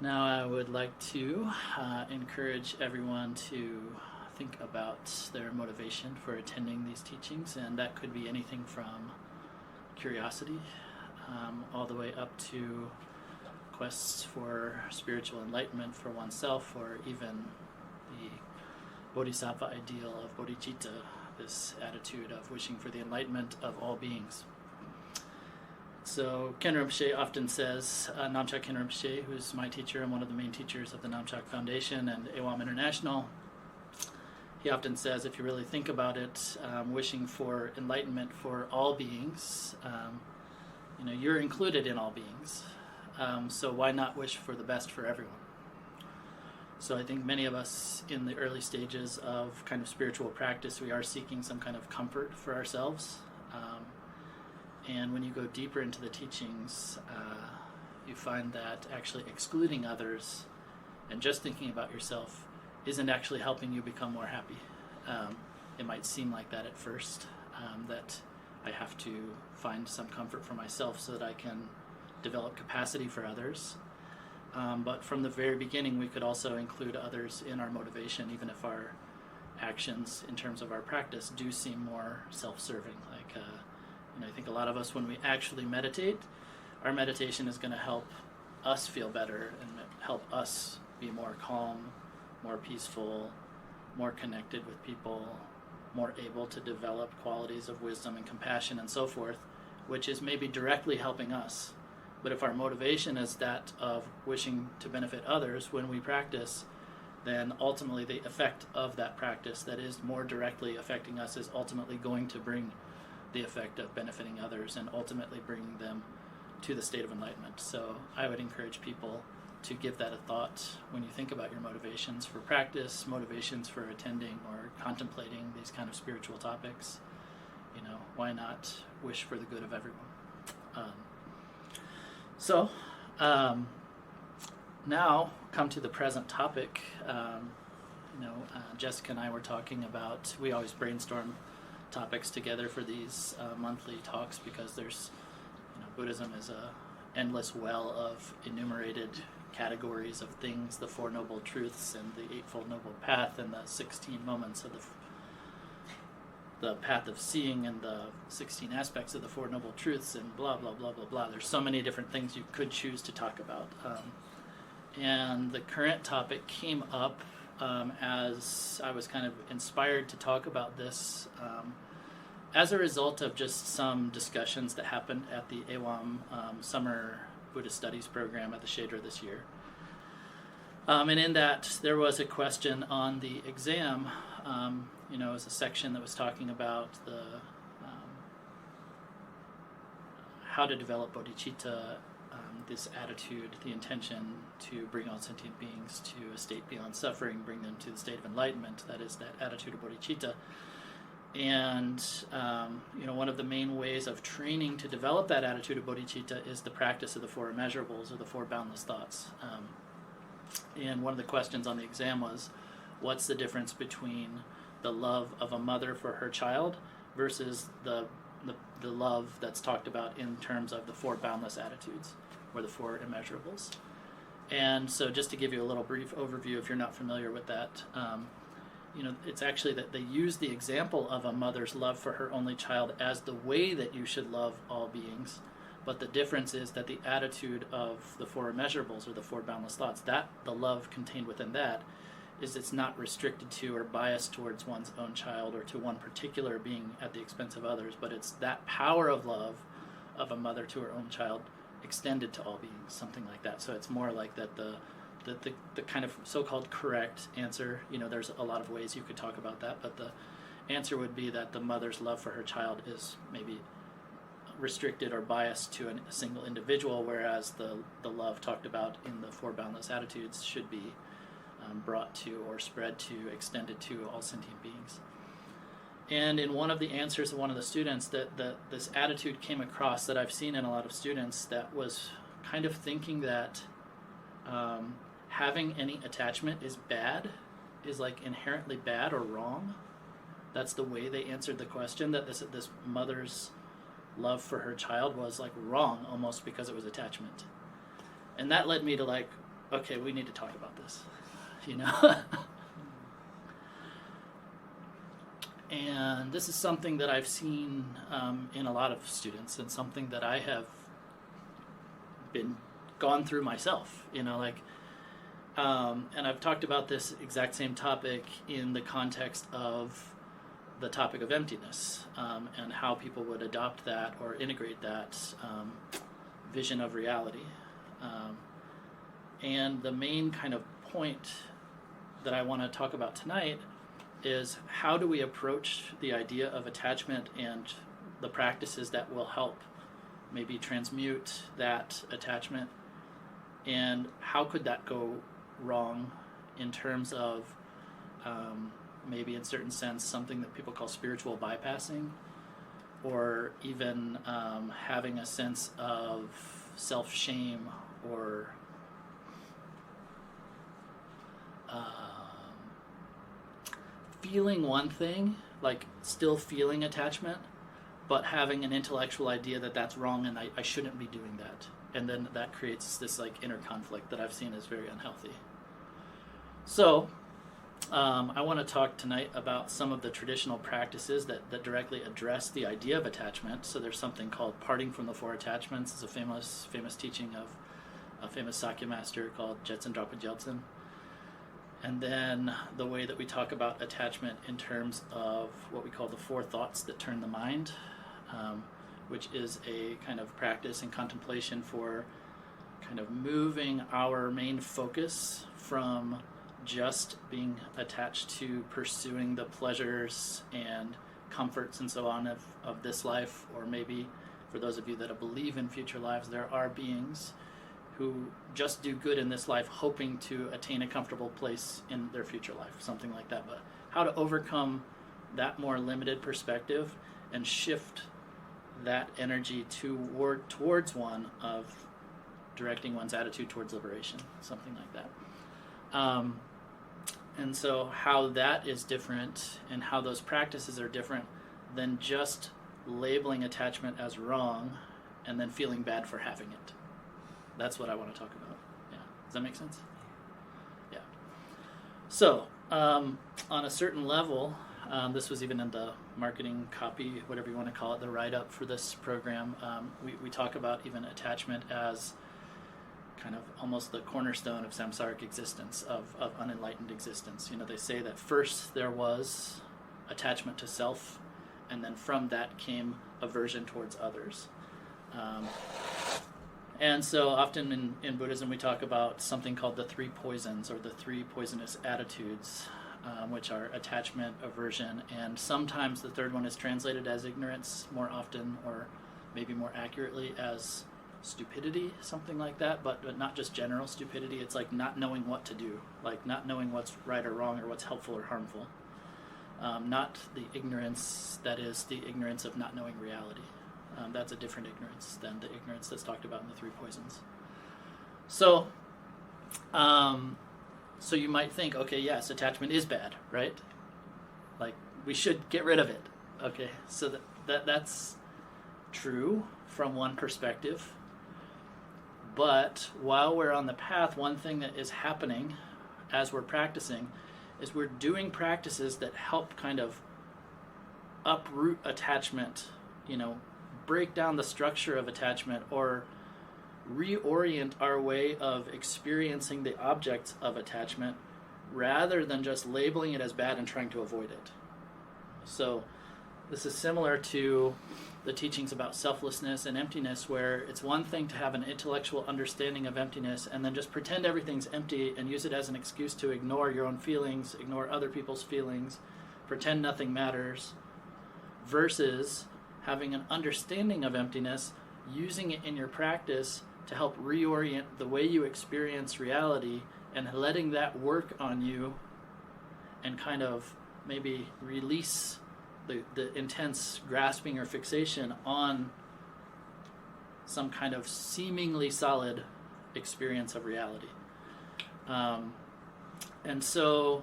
Now I would like to encourage everyone to think about their motivation for attending these teachings, and that could be anything from curiosity all the way up to quests for spiritual enlightenment for oneself, or even the bodhisattva ideal of bodhicitta, this attitude of wishing for the enlightenment of all beings. So Ken Rinpoche often says, Namchak Ken Rinpoche, who's my teacher and one of the main teachers of the Namchak Foundation and AWAM International, he often says, if you really think about it, wishing for enlightenment for all beings, you're included in all beings. So why not wish for the best for everyone? So I think many of us in the early stages of kind of spiritual practice, we are seeking some kind of comfort for ourselves. And when you go deeper into the teachings, you find that actually excluding others and just thinking about yourself isn't actually helping you become more happy. It might seem like that at first, that I have to find some comfort for myself so that I can develop capacity for others. But from the very beginning, we could also include others in our motivation, even if our actions in terms of our practice do seem more self-serving. I think a lot of us, when we actually meditate, our meditation is going to help us feel better and help us be more calm, more peaceful, more connected with people, more able to develop qualities of wisdom and compassion and so forth, which is maybe directly helping us. But if our motivation is that of wishing to benefit others when we practice, then ultimately the effect of that practice that is more directly affecting us is ultimately going to bring the effect of benefiting others and ultimately bringing them to the state of enlightenment. So I would encourage people to give that a thought when you think about your motivations for practice, motivations for attending or contemplating these kind of spiritual topics. Why not wish for the good of everyone? Now come to the present topic. Jessica and I were talking about, we always brainstorm topics together for these monthly talks because there's, Buddhism is a endless well of enumerated categories of things, the Four Noble Truths and the Eightfold Noble Path and the 16 moments of the path of seeing and the 16 aspects of the Four Noble Truths and blah, blah, blah, blah, blah. There's so many different things you could choose to talk about. And the current topic came up as I was kind of inspired to talk about this as a result of just some discussions that happened at the AWAM Summer Buddhist Studies program at the Shedra this year. And in that, there was a question on the exam. It was a section that was talking about the how to develop bodhicitta, this attitude, the intention to bring all sentient beings to a state beyond suffering, bring them to the state of enlightenment. That is that attitude of bodhicitta. And, one of the main ways of training to develop that attitude of bodhicitta is the practice of the four immeasurables, or the four boundless thoughts. And one of the questions on the exam was, what's the difference between the love of a mother for her child versus the love that's talked about in terms of the four boundless attitudes, or the four immeasurables? And so just to give you a little brief overview, if you're not familiar with that, it's actually that they use the example of a mother's love for her only child as the way that you should love all beings. But the difference is that the attitude of the four immeasurables, or the four boundless thoughts, that the love contained within that is it's not restricted to or biased towards one's own child or to one particular being at the expense of others, but it's that power of love of a mother to her own child extended to all beings, something like that. So it's more like that the kind of so-called correct answer, there's a lot of ways you could talk about that, but the answer would be that the mother's love for her child is maybe restricted or biased to a single individual, whereas the love talked about in the four boundless attitudes should be brought to or spread to, extended to all sentient beings. And in one of the answers of one of the students, that this attitude came across that I've seen in a lot of students, that was kind of thinking that having any attachment is bad, is like inherently bad or wrong. That's the way they answered the question, that this mother's love for her child was like wrong almost because it was attachment. And that led me to like, okay, we need to talk about this, you know? And this is something that I've seen in a lot of students, and something that I have gone through myself, you know, like, and I've talked about this exact same topic in the context of the topic of emptiness, and how people would adopt that or integrate that vision of reality. And the main kind of point that I want to talk about tonight is how do we approach the idea of attachment and the practices that will help maybe transmute that attachment, and how could that go wrong in terms of maybe in certain sense something that people call spiritual bypassing, or even having a sense of self-shame, or feeling one thing, like still feeling attachment, but having an intellectual idea that that's wrong and I shouldn't be doing that. And then that creates this like inner conflict that I've seen is very unhealthy. So I want to talk tonight about some of the traditional practices that directly address the idea of attachment. So there's something called parting from the four attachments. It's a famous teaching of a famous Sakya master called Jetsun Drapa Jeltsin. And then the way that we talk about attachment in terms of what we call the four thoughts that turn the mind, which is a kind of practice and contemplation for kind of moving our main focus from just being attached to pursuing the pleasures and comforts and so on of this life, or maybe for those of you that believe in future lives, there are beings who just do good in this life hoping to attain a comfortable place in their future life, something like that. But how to overcome that more limited perspective and shift that energy towards one of directing one's attitude towards liberation, something like that. And so how that is different and how those practices are different than just labeling attachment as wrong and then feeling bad for having it. That's what I want to talk about. Yeah. Does that make sense? Yeah. So, on a certain level, this was even in the marketing copy, whatever you want to call it, the write-up for this program, we talk about even attachment as kind of almost the cornerstone of samsaric existence, of unenlightened existence. You know, they say that first there was attachment to self, and then from that came aversion towards others. And so often in Buddhism we talk about something called the three poisons, or the three poisonous attitudes, which are attachment, aversion, and sometimes the third one is translated as ignorance more often, or maybe more accurately as stupidity, something like that, but not just general stupidity. It's like not knowing what to do, like not knowing what's right or wrong, or what's helpful or harmful. Not the ignorance that is the ignorance of not knowing reality. That's a different ignorance than the ignorance that's talked about in the three poisons. So, so you might think, okay, yes, attachment is bad, right? Like, we should get rid of it. Okay, so that's true from one perspective. But while we're on the path, one thing that is happening as we're practicing is we're doing practices that help kind of uproot attachment, you know, break down the structure of attachment, or reorient our way of experiencing the objects of attachment rather than just labeling it as bad and trying to avoid it. So this is similar to the teachings about selflessness and emptiness, where it's one thing to have an intellectual understanding of emptiness and then just pretend everything's empty and use it as an excuse to ignore your own feelings, ignore other people's feelings, pretend nothing matters, versus having an understanding of emptiness, using it in your practice to help reorient the way you experience reality, and letting that work on you and kind of maybe release the intense grasping or fixation on some kind of seemingly solid experience of reality. And so,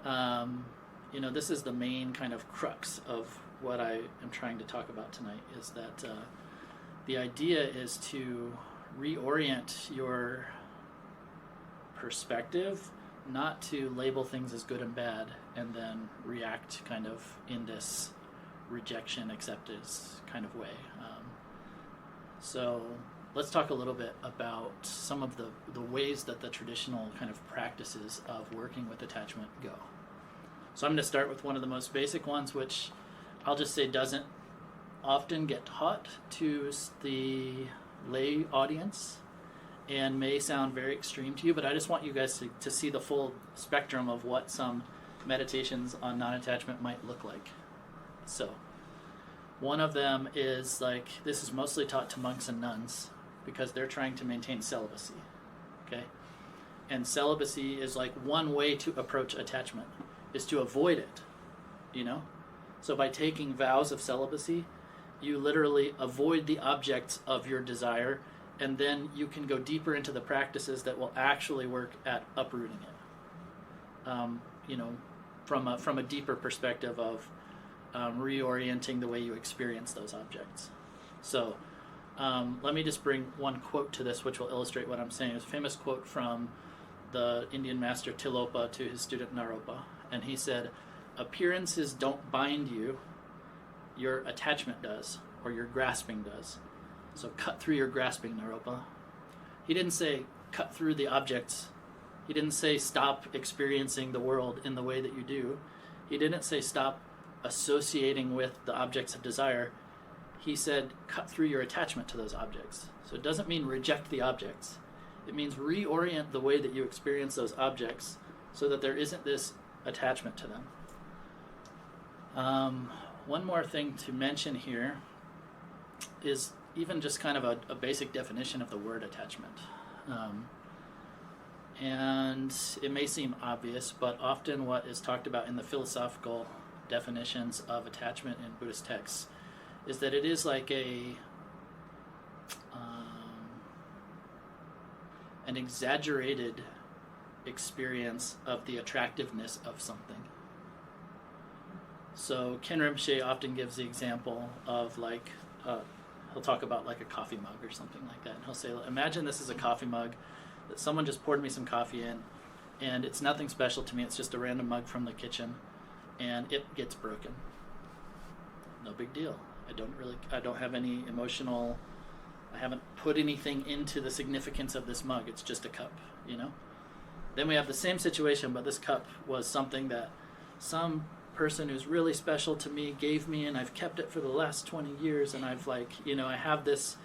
you know, this is the main kind of crux of what I am trying to talk about tonight, is that the idea is to reorient your perspective, not to label things as good and bad and then react kind of in this rejection, acceptance kind of way. So let's talk a little bit about some of the ways that the traditional kind of practices of working with attachment go. So I'm going to start with one of the most basic ones, which I'll just say doesn't often get taught to the lay audience and may sound very extreme to you, but I just want you guys to see the full spectrum of what some meditations on non-attachment might look like. So one of them is like, this is mostly taught to monks and nuns because they're trying to maintain celibacy, okay? And celibacy is like one way to approach attachment, is to avoid it, you know? So by taking vows of celibacy, you literally avoid the objects of your desire, and then you can go deeper into the practices that will actually work at uprooting it. You know, from a deeper perspective of reorienting the way you experience those objects. So let me just bring one quote to this, which will illustrate what I'm saying. It's a famous quote from the Indian master Tilopa to his student Naropa, and he said, "Appearances don't bind you, your attachment does, or your grasping does. So cut through your grasping, Naropa." He didn't say cut through the objects. He didn't say stop experiencing the world in the way that you do. He didn't say stop associating with the objects of desire. He said cut through your attachment to those objects. So it doesn't mean reject the objects. It means reorient the way that you experience those objects so that there isn't this attachment to them. One more thing to mention here is even just kind of a basic definition of the word attachment. And it may seem obvious, but often what is talked about in the philosophical definitions of attachment in Buddhist texts is that it is like an exaggerated experience of the attractiveness of something. So Ken Rinpoche often gives the example of like, he'll talk about like a coffee mug or something like that. And he'll say, imagine this is a coffee mug that someone just poured me some coffee in, and it's nothing special to me. It's just a random mug from the kitchen, and it gets broken. No big deal. I don't have any emotional, I haven't put anything into the significance of this mug. It's just a cup, you know? Then we have the same situation, but this cup was something that some person who's really special to me gave me, and I've kept it for the last 20 years, and I've like, you know, I have this,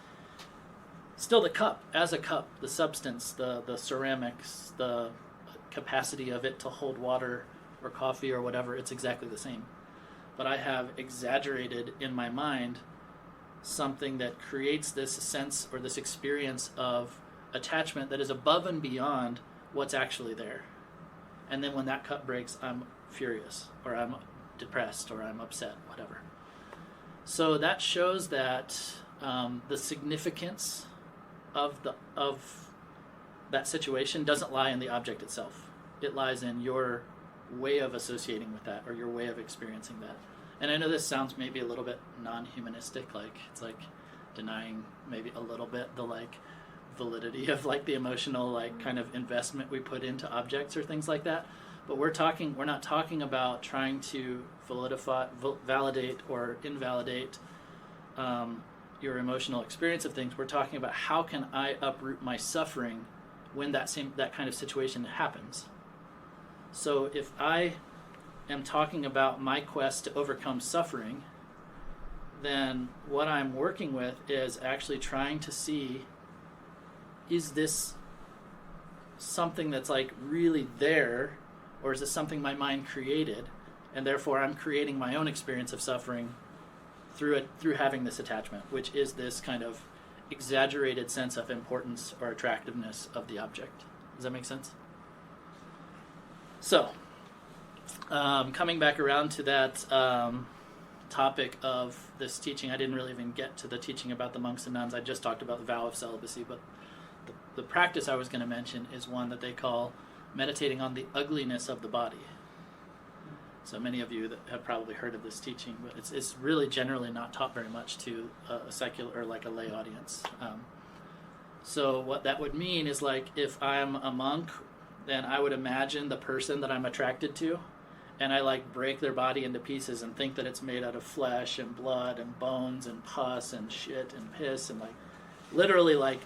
still the cup, as a cup, the substance, the ceramics, the capacity of it to hold water or coffee or whatever, it's exactly the same. But I have exaggerated in my mind something that creates this sense or this experience of attachment that is above and beyond what's actually there. And then when that cup breaks, I'm furious, or I'm depressed, or I'm upset, whatever. So that shows that the significance of that situation doesn't lie in the object itself. It lies in your way of associating with that, or your way of experiencing that. And I know this sounds maybe a little bit non-humanistic, like it's like denying maybe a little bit the like validity of like the emotional like kind of investment we put into objects or things like that. But we're not talking about trying to validate or invalidate your emotional experience of things. We're talking about how can I uproot my suffering when that kind of situation happens. So if I am talking about my quest to overcome suffering, then what I'm working with is actually trying to see, is this something that's like really there, or is it something my mind created, and therefore I'm creating my own experience of suffering through having this attachment, which is this kind of exaggerated sense of importance or attractiveness of the object. Does that make sense? So, coming back around to that topic of this teaching, I didn't really even get to the teaching about the monks and nuns. I just talked about the vow of celibacy, but the practice I was going to mention is one that they call meditating on the ugliness of the body. So many of you that have probably heard of this teaching, but it's really generally not taught very much to a secular or like a lay audience. So what that would mean is like if I'm a monk then I would imagine the person that I'm attracted to, and I like break their body into pieces and think that it's made out of flesh and blood and bones and pus and shit and piss, and like literally like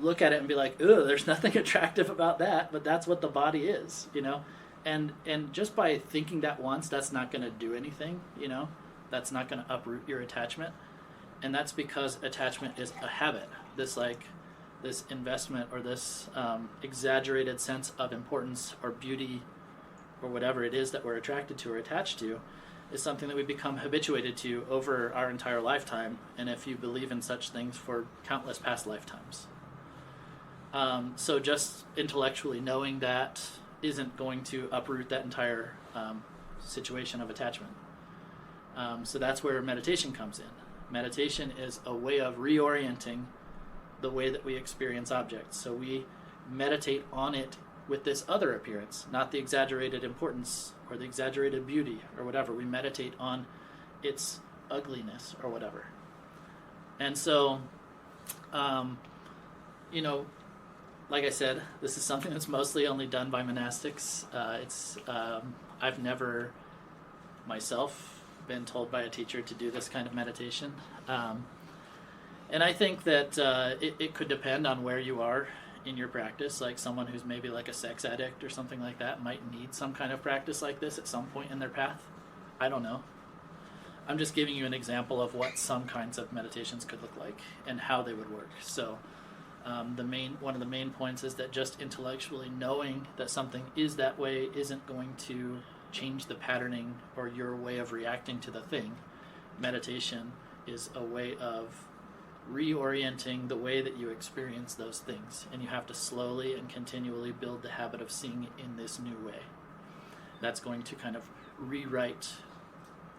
look at it and be like, "Ooh, there's nothing attractive about that," but that's what the body is, you know? And just by thinking that once, that's not going to do anything, you know? That's not going to uproot your attachment. And that's because attachment is a habit. This investment or this exaggerated sense of importance or beauty or whatever it is that we're attracted to or attached to is something that we become habituated to over our entire lifetime, and if you believe in such things, for countless past lifetimes. So just intellectually knowing that isn't going to uproot that entire situation of attachment. So that's where meditation comes in. Meditation is a way of reorienting the way that we experience objects. So we meditate on it with this other appearance, not the exaggerated importance or the exaggerated beauty or whatever. We meditate on its ugliness or whatever. And so, you know, like I said, this is something that's mostly only done by monastics. I've never myself been told by a teacher to do this kind of meditation. And I think that it could depend on where you are in your practice. Like someone who's maybe like a sex addict or something like that might need some kind of practice like this at some point in their path. I don't know. I'm just giving you an example of what some kinds of meditations could look like and how they would work. So one of the main points is that just intellectually knowing that something is that way isn't going to change the patterning or your way of reacting to the thing. Meditation is a way of reorienting the way that you experience those things, and you have to slowly and continually build the habit of seeing it in this new way. That's going to kind of rewrite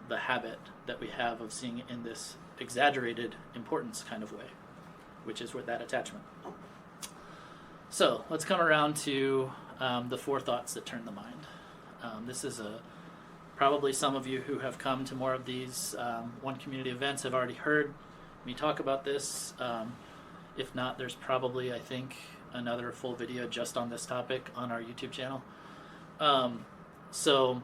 the habit that we have of seeing it in this exaggerated importance kind of way, which is with that attachment. So let's come around to the 4 thoughts that turn the mind. This is probably some of you who have come to more of these One Community events have already heard me talk about this. If not, there's probably, I think, another full video just on this topic on our YouTube channel. So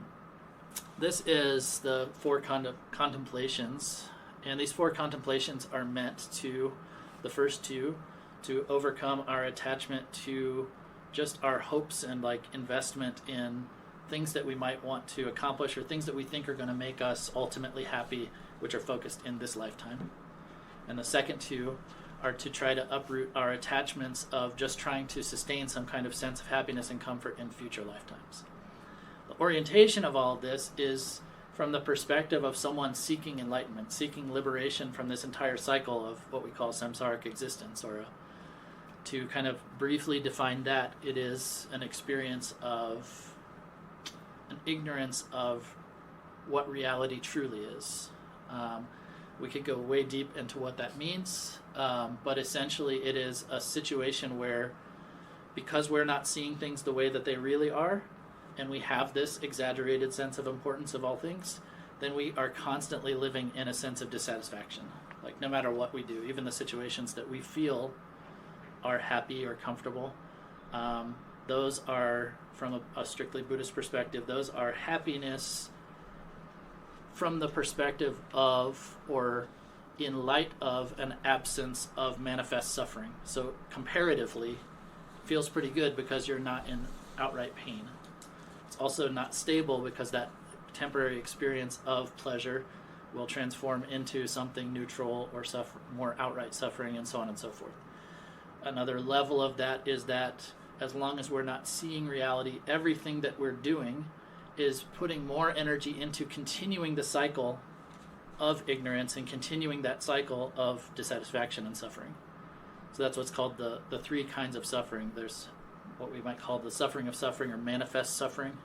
this is the 4 contemplations, and these 4 contemplations are meant to, the first 2, to overcome our attachment to just our hopes and like investment in things that we might want to accomplish or things that we think are going to make us ultimately happy, which are focused in this lifetime. And the second 2 are to try to uproot our attachments of just trying to sustain some kind of sense of happiness and comfort in future lifetimes. The orientation of all of this is from the perspective of someone seeking enlightenment, seeking liberation from this entire cycle of what we call samsaric existence, or to kind of briefly define that, it is an experience of an ignorance of what reality truly is. We could go way deep into what that means, but essentially it is a situation where, because we're not seeing things the way that they really are, and we have this exaggerated sense of importance of all things, then we are constantly living in a sense of dissatisfaction. Like no matter what we do, even the situations that we feel are happy or comfortable, those are, from a strictly Buddhist perspective, those are happiness from the perspective of, or in light of, an absence of manifest suffering. So comparatively, feels pretty good because you're not in outright pain. It's also not stable because that temporary experience of pleasure will transform into something neutral or more outright suffering, and so on and so forth. Another level of that is that as long as we're not seeing reality, everything that we're doing is putting more energy into continuing the cycle of ignorance and continuing that cycle of dissatisfaction and suffering. So that's what's called the 3 kinds of suffering. There's what we might call the suffering of suffering, or manifest suffering,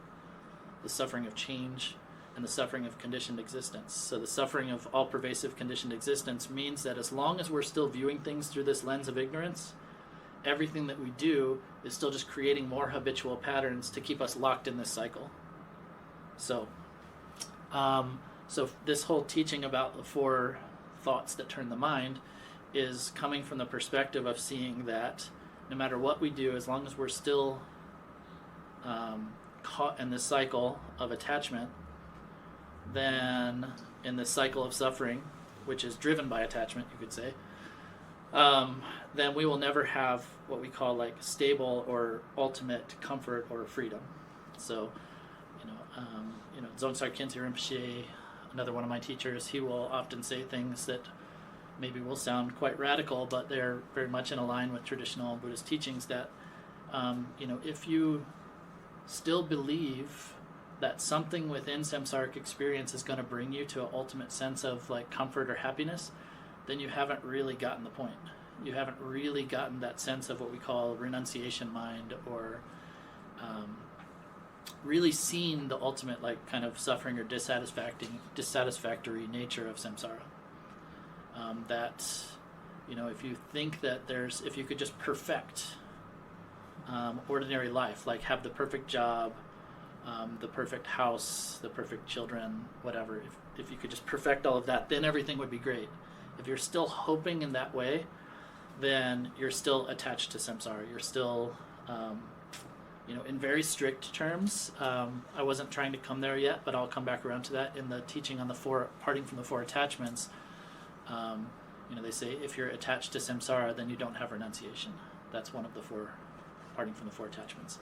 the suffering of change, and the suffering of conditioned existence. So the suffering of all-pervasive conditioned existence means that as long as we're still viewing things through this lens of ignorance, everything that we do is still just creating more habitual patterns to keep us locked in this cycle. So this whole teaching about the 4 thoughts that turn the mind is coming from the perspective of seeing that no matter what we do, as long as we're still caught in this cycle of attachment, then in this cycle of suffering, which is driven by attachment, you could say, then we will never have what we call like stable or ultimate comfort or freedom. So, Dzogchen Khyentse Rinpoche, another one of my teachers, he will often say things that maybe will sound quite radical, but they're very much in line with traditional Buddhist teachings that, if you still believe that something within samsaric experience is going to bring you to an ultimate sense of like comfort or happiness, then you haven't really gotten the point. You haven't really gotten that sense of what we call renunciation mind, or really seen the ultimate like kind of suffering or dissatisfactory nature of samsara. That, if you think that if you could just perfect ordinary life, like have the perfect job, the perfect house, the perfect children, whatever, if you could just perfect all of that, then everything would be great. If you're still hoping in that way, then you're still attached to samsara. You're still, in very strict terms, I wasn't trying to come there yet, but I'll come back around to that in the teaching on the parting from the four attachments. They say if you're attached to samsara, then you don't have renunciation. That's one of the four, parting from the four attachments.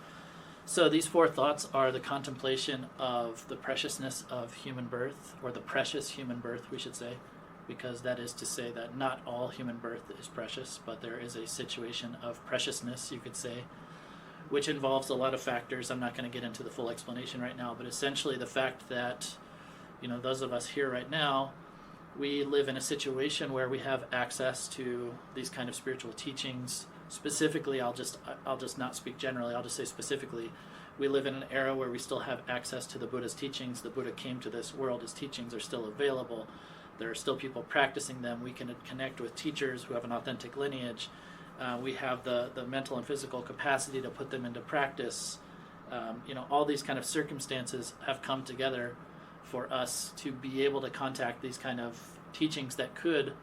So these four thoughts are the contemplation of the preciousness of human birth, or the precious human birth, we should say, because that is to say that not all human birth is precious, but there is a situation of preciousness, you could say, which involves a lot of factors. I'm not going to get into the full explanation right now, but essentially the fact that, those of us here right now, we live in a situation where we have access to these kind of spiritual teachings. Specifically, I'll just not speak generally, I'll just say specifically, we live in an era where we still have access to the Buddha's teachings. The Buddha came to this world, his teachings are still available. There are still people practicing them. We can connect with teachers who have an authentic lineage. We have the mental and physical capacity to put them into practice. All these kind of circumstances have come together for us to be able to contact these kind of teachings that could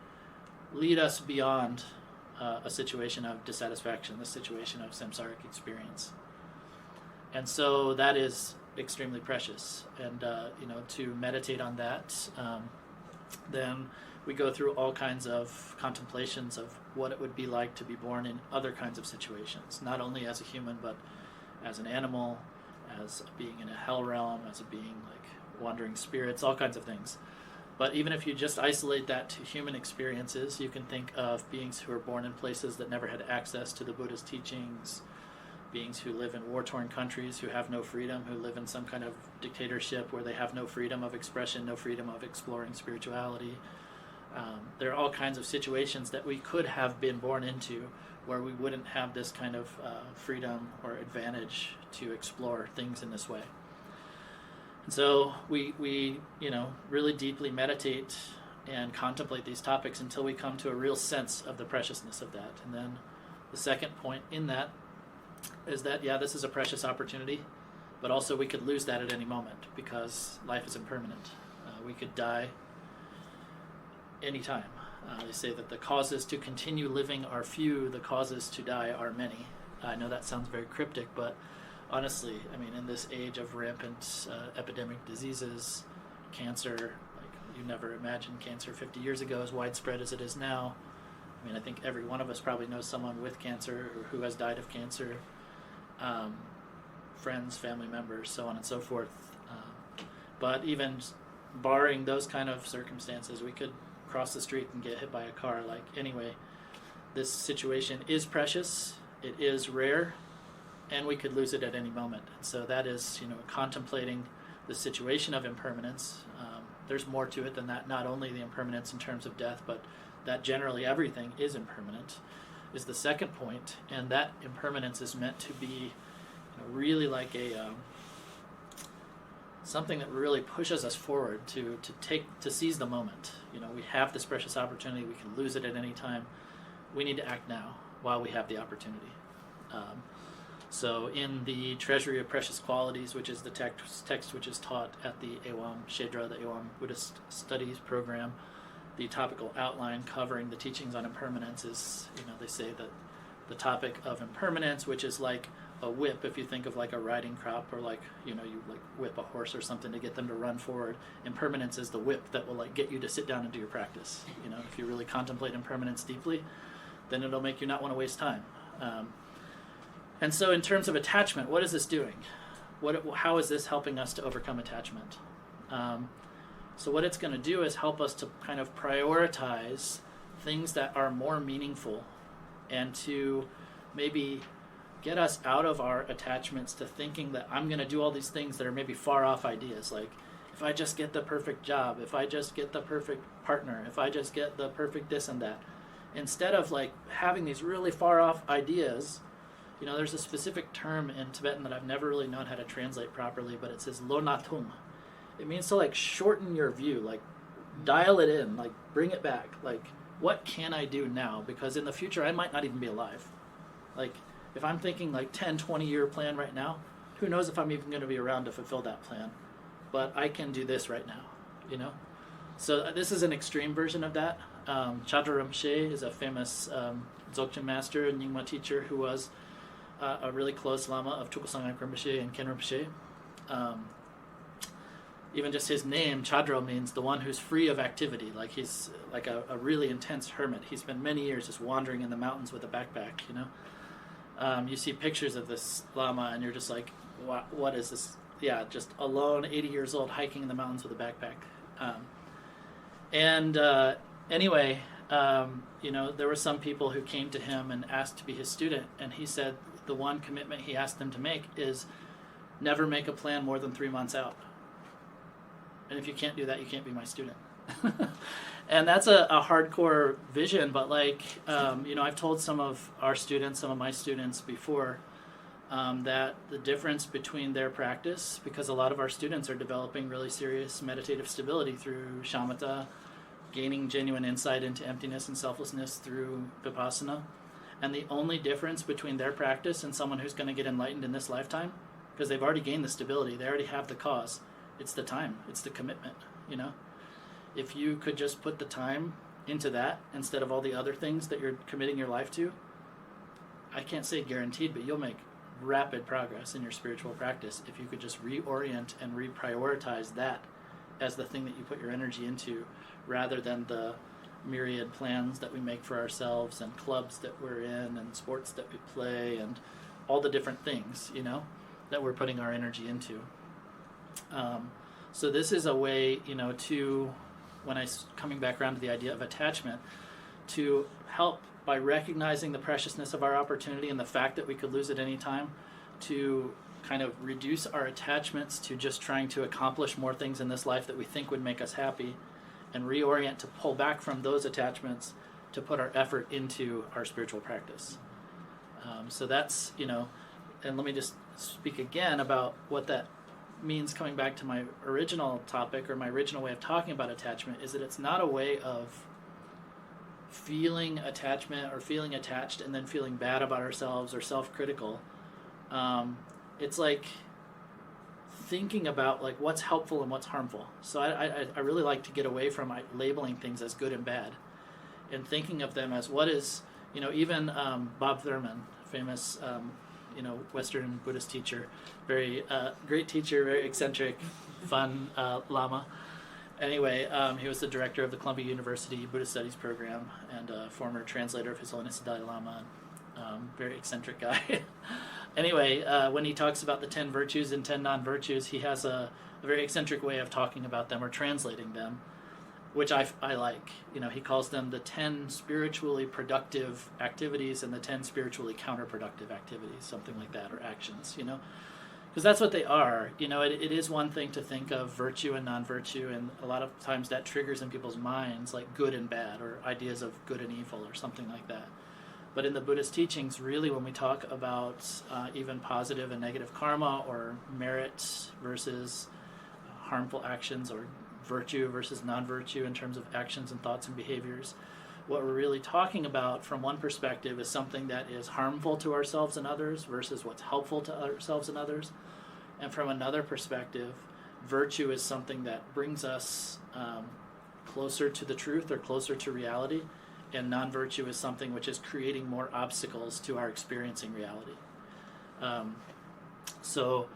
lead us beyond a situation of dissatisfaction, the situation of samsaric experience. And so that is extremely precious. And, to meditate on that, then we go through all kinds of contemplations of what it would be like to be born in other kinds of situations, not only as a human, but as an animal, as a being in a hell realm, as a being like wandering spirits, all kinds of things. But even if you just isolate that to human experiences, you can think of beings who are born in places that never had access to the Buddha's teachings, beings who live in war-torn countries, who have no freedom, who live in some kind of dictatorship where they have no freedom of expression, no freedom of exploring spirituality. There are all kinds of situations that we could have been born into where we wouldn't have this kind of freedom or advantage to explore things in this way. And so we really deeply meditate and contemplate these topics until we come to a real sense of the preciousness of that. And then the second point in that is that, this is a precious opportunity, but also we could lose that at any moment because life is impermanent. We could die anytime. They say that the causes to continue living are few, the causes to die are many. I know that sounds very cryptic, but honestly, in this age of rampant epidemic diseases, cancer, like you never imagined cancer 50 years ago as widespread as it is now. I think every one of us probably knows someone with cancer or who has died of cancer, friends, family members, so on and so forth. But even barring those kind of circumstances, we could cross the street and get hit by a car. Anyway, this situation is precious, it is rare, and we could lose it at any moment. And so that is, contemplating the situation of impermanence. There's more to it than that, not only the impermanence in terms of death, but that generally everything is impermanent, is the second point. And that impermanence is meant to be really like a something that really pushes us forward to seize the moment. We have this precious opportunity. We can lose it at any time. We need to act now while we have the opportunity. So in the Treasury of Precious Qualities, which is the text which is taught at the Ewam Shedra, the Ewam Buddhist Studies program, the topical outline covering the teachings on impermanence is, they say that the topic of impermanence, which is like a whip, if you think of like a riding crop, or like, you like whip a horse or something to get them to run forward. Impermanence is the whip that will like get you to sit down and do your practice. If you really contemplate impermanence deeply, then it'll make you not want to waste time. And so in terms of attachment, what is this doing? How is this helping us to overcome attachment? So what it's going to do is help us to kind of prioritize things that are more meaningful, and to maybe get us out of our attachments to thinking that I'm going to do all these things that are maybe far off ideas. Like, if I just get the perfect job, if I just get the perfect partner, if I just get the perfect this and that. Instead of like having these really far off ideas, there's a specific term in Tibetan that I've never really known how to translate properly, but it says lo natung. It means to like shorten your view, like dial it in, like bring it back. Like, what can I do now? Because in the future, I might not even be alive. Like, if I'm thinking like 10, 20-year plan right now, who knows if I'm even going to be around to fulfill that plan. But I can do this right now, So this is an extreme version of that. Chadra Rinpoche is a famous Dzogchen master and Nyingma teacher who was a really close lama of Tukulsangak Rinpoche and Ken Rinpoche. Even just his name, Chadra, means the one who's free of activity. Like, he's like a really intense hermit. He spent many years just wandering in the mountains with a backpack, You see pictures of this lama and you're just like, what is this? Yeah, just alone, 80 years old, hiking in the mountains with a backpack. Anyway, there were some people who came to him and asked to be his student, and he said the one commitment he asked them to make is never make a plan more than 3 months out. And if you can't do that, you can't be my student. And that's a hardcore vision, but like, I've told some of my students before, that the difference between their practice, because a lot of our students are developing really serious meditative stability through shamatha, gaining genuine insight into emptiness and selflessness through vipassana, and the only difference between their practice and someone who's going to get enlightened in this lifetime, because they've already gained the stability, they already have the cause, it's the time, it's the commitment, If you could just put the time into that instead of all the other things that you're committing your life to, I can't say guaranteed, but you'll make rapid progress in your spiritual practice if you could just reorient and reprioritize that as the thing that you put your energy into, rather than the myriad plans that we make for ourselves and clubs that we're in and sports that we play and all the different things, that we're putting our energy into. So this is a way, coming back around to the idea of attachment, to help by recognizing the preciousness of our opportunity and the fact that we could lose at any time, to kind of reduce our attachments to just trying to accomplish more things in this life that we think would make us happy, and reorient to pull back from those attachments to put our effort into our spiritual practice. So that's, and let me just speak again about what that means, coming back to my original topic, or my original way of talking about attachment, is that it's not a way of feeling attachment or feeling attached and then feeling bad about ourselves or self-critical. It's like thinking about like what's helpful and what's harmful. So I really like to get away from labeling things as good and bad, and thinking of them as what is, even Bob Thurman, famous Western Buddhist teacher, very great teacher, very eccentric, fun lama. Anyway, he was the director of the Columbia University Buddhist Studies program and a former translator of His Holiness the Dalai Lama. Very eccentric guy. Anyway, when he talks about the 10 virtues and 10 non-virtues, he has a very eccentric way of talking about them or translating them, which I like. He calls them the 10 spiritually productive activities and the 10 spiritually counterproductive activities, something like that, or actions, because that's what they are. It is one thing to think of virtue and non-virtue, and a lot of times that triggers in people's minds like good and bad, or ideas of good and evil, or something like that. But in the Buddhist teachings, really, when we talk about even positive and negative karma, or merit versus harmful actions, or virtue versus non-virtue in terms of actions and thoughts and behaviors, what we're really talking about from one perspective is something that is harmful to ourselves and others versus what's helpful to ourselves and others. And from another perspective, virtue is something that brings us closer to the truth or closer to reality, and non-virtue is something which is creating more obstacles to our experiencing reality. So,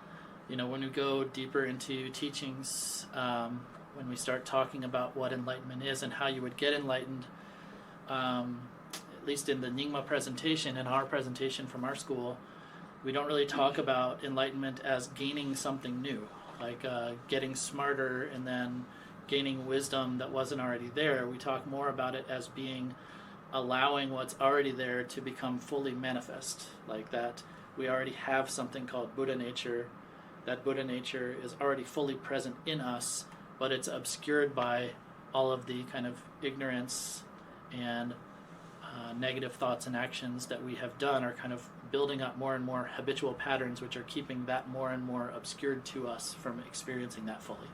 when we go deeper into teachings, when we start talking about what enlightenment is and how you would get enlightened, at least in the Nyingma presentation, in our presentation from our school, we don't really talk about enlightenment as gaining something new, like getting smarter and then gaining wisdom that wasn't already there. We talk more about it as being allowing what's already there to become fully manifest, like that we already have something called Buddha nature. That Buddha nature is already fully present in us, but it's obscured by all of the kind of ignorance and negative thoughts and actions that we have done are kind of building up more and more habitual patterns, which are keeping that more and more obscured to us from experiencing that fully.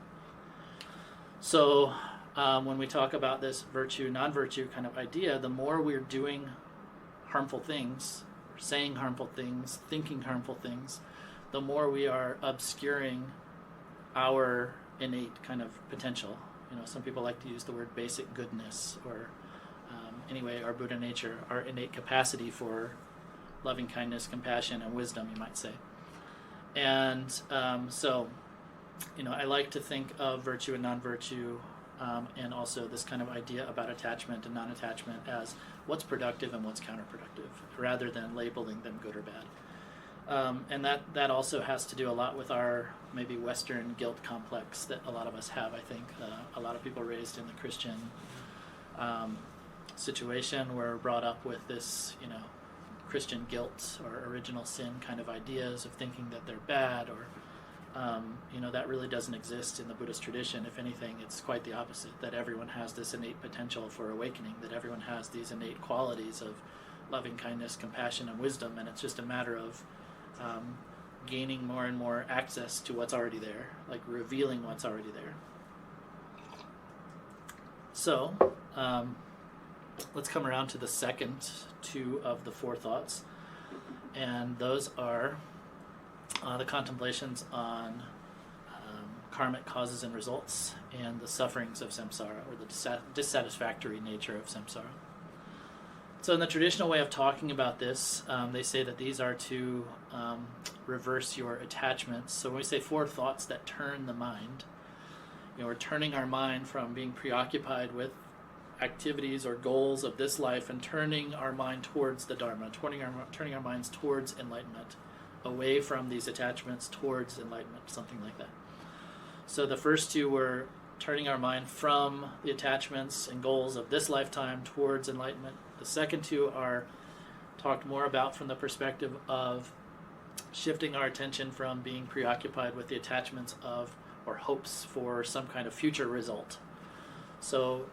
So when we talk about this virtue, non-virtue kind of idea, the more we're doing harmful things, saying harmful things, thinking harmful things, the more we are obscuring our innate kind of potential. Some people like to use the word basic goodness, or anyway, our Buddha nature, our innate capacity for loving kindness, compassion, and wisdom, you might say. And so, I like to think of virtue and non-virtue, and also this kind of idea about attachment and non-attachment as what's productive and what's counterproductive, rather than labeling them good or bad. And that also has to do a lot with our maybe Western guilt complex that a lot of us have, I think. A lot of people raised in the Christian situation were brought up with this, Christian guilt or original sin kind of ideas of thinking that they're bad, or that really doesn't exist in the Buddhist tradition. If anything, it's quite the opposite, that everyone has this innate potential for awakening, that everyone has these innate qualities of loving kindness, compassion, and wisdom, and it's just a matter of gaining more and more access to what's already there, like revealing what's already there. So, let's come around to the second two of the four thoughts, and those are the contemplations on karmic causes and results and the sufferings of samsara, or the dissatisfactory nature of samsara. So in the traditional way of talking about this, they say that these are to reverse your attachments. So when we say four thoughts that turn the mind, we're turning our mind from being preoccupied with activities or goals of this life and turning our mind towards the Dharma, turning our minds towards enlightenment, away from these attachments towards enlightenment, something like that. So the first two were turning our mind from the attachments and goals of this lifetime towards enlightenment. The second two are talked more about from the perspective of shifting our attention from being preoccupied with the attachments of or hopes for some kind of future result. So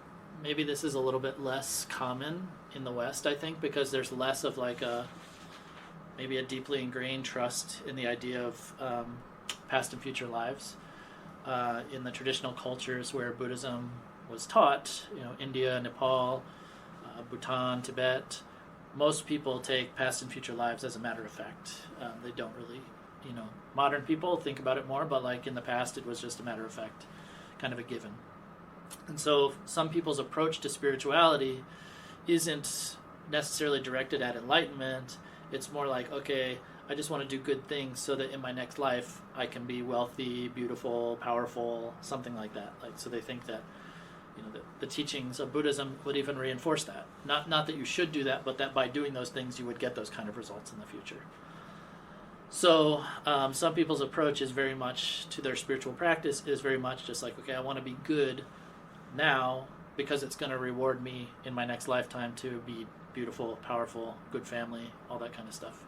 maybe this is a little bit less common in the West, I think, because there's less of like maybe a deeply ingrained trust in the idea of past and future lives. In the traditional cultures where Buddhism was taught, India, Nepal, Bhutan, Tibet, most people take past and future lives as a matter of fact. They don't really, modern people think about it more, but like in the past it was just a matter of fact, kind of a given. And so some people's approach to spirituality isn't necessarily directed at enlightenment. It's more like, okay, I just want to do good things so that in my next life I can be wealthy, beautiful, powerful, something like that. So they think that the teachings of Buddhism would even reinforce that. Not that you should do that, but that by doing those things you would get those kind of results in the future. So some people's approach is very much to their spiritual practice is very much just like, okay, I want to be good now because it's going to reward me in my next lifetime to be beautiful, powerful, good family, all that kind of stuff.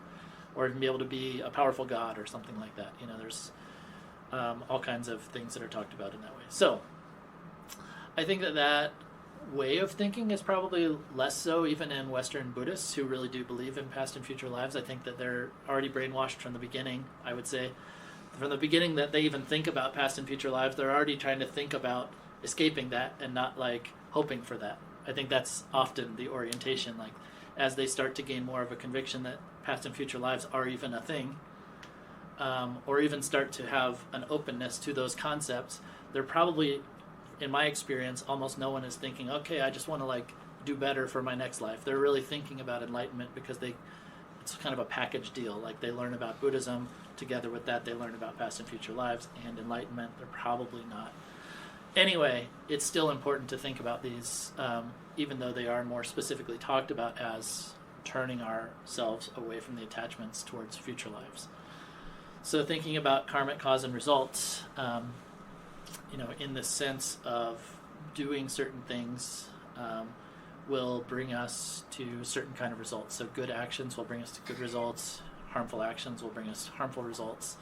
Or to be able to be a powerful god or something like that. There's all kinds of things that are talked about in that way. So I think that way of thinking is probably less so even in Western Buddhists who really do believe in past and future lives. I think that they're already brainwashed from the beginning, I would say. From the beginning that they even think about past and future lives, they're already trying to think about escaping that and not like hoping for that. I think that's often the orientation, like as they start to gain more of a conviction that past and future lives are even a thing, or even start to have an openness to those concepts, they're probably, in my experience, almost no one is thinking, okay, I just want to like do better for my next life. They're really thinking about enlightenment because it's it's kind of a package deal. Like they learn about Buddhism, together with that they learn about past and future lives and enlightenment. They're probably not. Anyway, it's still important to think about these, even though they are more specifically talked about as turning ourselves away from the attachments towards future lives. So thinking about karmic cause and results, in the sense of doing certain things will bring us to certain kind of results. So good actions will bring us to good results. Harmful actions will bring us harmful results.